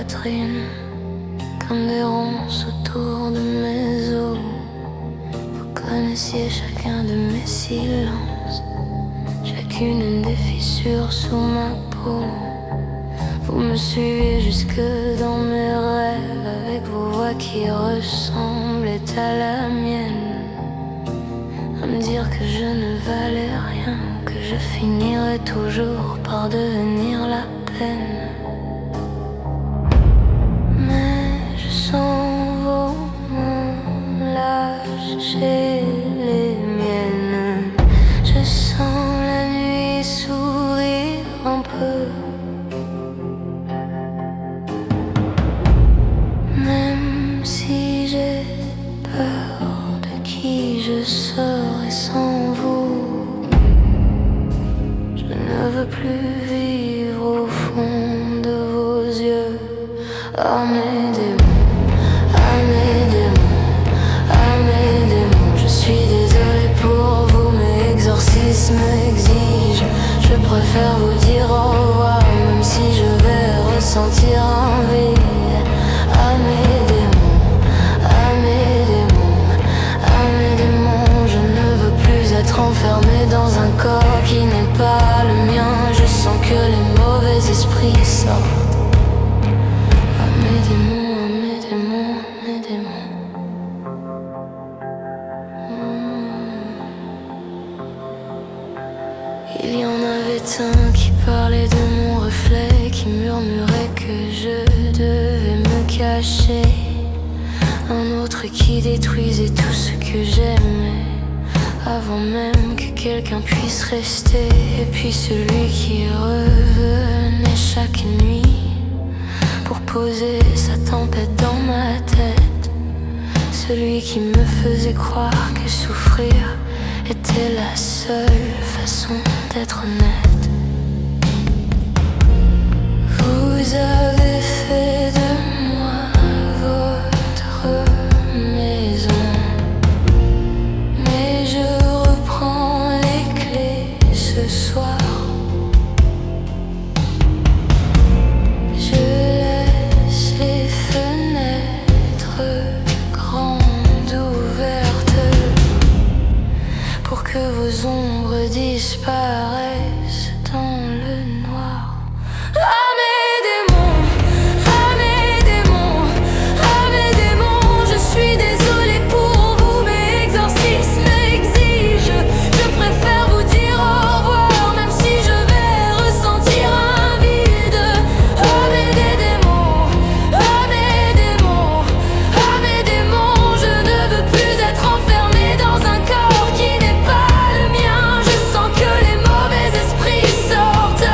poitrine, comme des ronces autour de mes os. Vous connaissiez chacun de mes silences, chacune des fissures sous ma peau. Vous me suivez jusque dans mes rêves, avec vos voix qui ressemblaient à la mienne, à me dire que je ne valais rien, que je finirais toujours par devenir la peine. Mais je sens vos mains lâcher les miennes, je sens la nuit sourire un peu. Même si j'ai peur de qui je serai sans vous, je ne veux plus vivre au fond de vos yeux. Ah mes démons, ah mes démons, ah mes démons. Je suis désolée pour vous, mais exorcisme exige. Je préfère vous dire au revoir, même si je vais ressentir un vide. Ah mes démons, ah mes démons, ah mes démons. Je ne veux plus être enfermée dans un corps qui n'est pas le mien. Je sens que les mauvais esprits sortent. Ah mes démons, ah mes démons, ah mes démons. Il y en avait un qui parlait de mon reflet, qui murmurait que je devais me cacher. Un autre qui détruisait tout ce que j'aimais, avant même que quelqu'un puisse rester. Et puis celui qui revenait chaque nuit pour poser sa tempête dans ma tête. Celui qui me faisait croire que souffrir était la seule façon d'être honnête. Vous avez fait de moi votre maison, mais je reprends les clés ce soir. Je laisse les fenêtres grandes ouvertes pour que vos ombres disparaissent dans le noir. Ah mes démons, ah mes démons, ah mes démons. Je suis désolée pour vous, mais exorcisme exige. Je préfère vous dire au revoir, même si je vais ressentir un vide. Ah mes démons, ah mes démons, ah mes démons. Je ne veux plus être enfermée dans un corps qui n'est pas le mien. Je sens que les mauvais esprits sortent.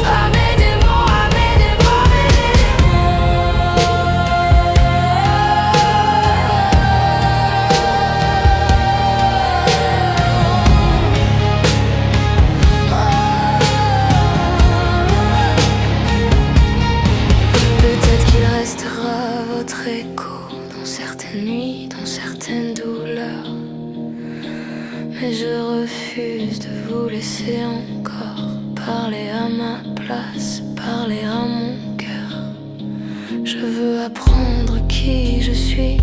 Ah mes démons, ah mes démons, ah mes Peut-être qu'il restera votre écho dans certaines nuits, dans certaines douleurs, mais je refuse de vous laisser encore parler à ma place, parler à mon cœur. Je veux apprendre qui je suis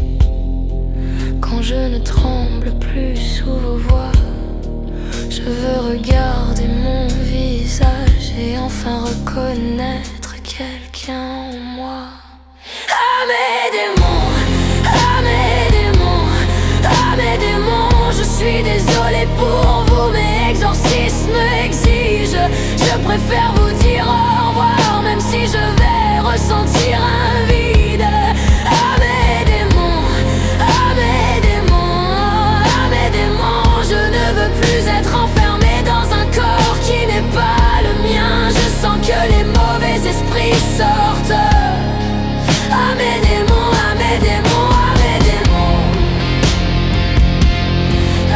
quand je ne tremble plus sous vos voix. Je veux regarder mon visage et enfin reconnaître quelqu'un en moi. Ah mes démons, ah mes démons, ah mes démons. Je suis désolée pour vous, mais exorcisme exige. Je préfère vous dire au revoir, même si je vais ressentir un vide. Ah mes démons, ah mes démons, ah mes démons. Je ne veux plus être enfermée dans un corps qui n'est pas le mien. Je sens que les mauvais esprits sortent. Ah mes démons, ah mes démons, ah mes démons. Ah.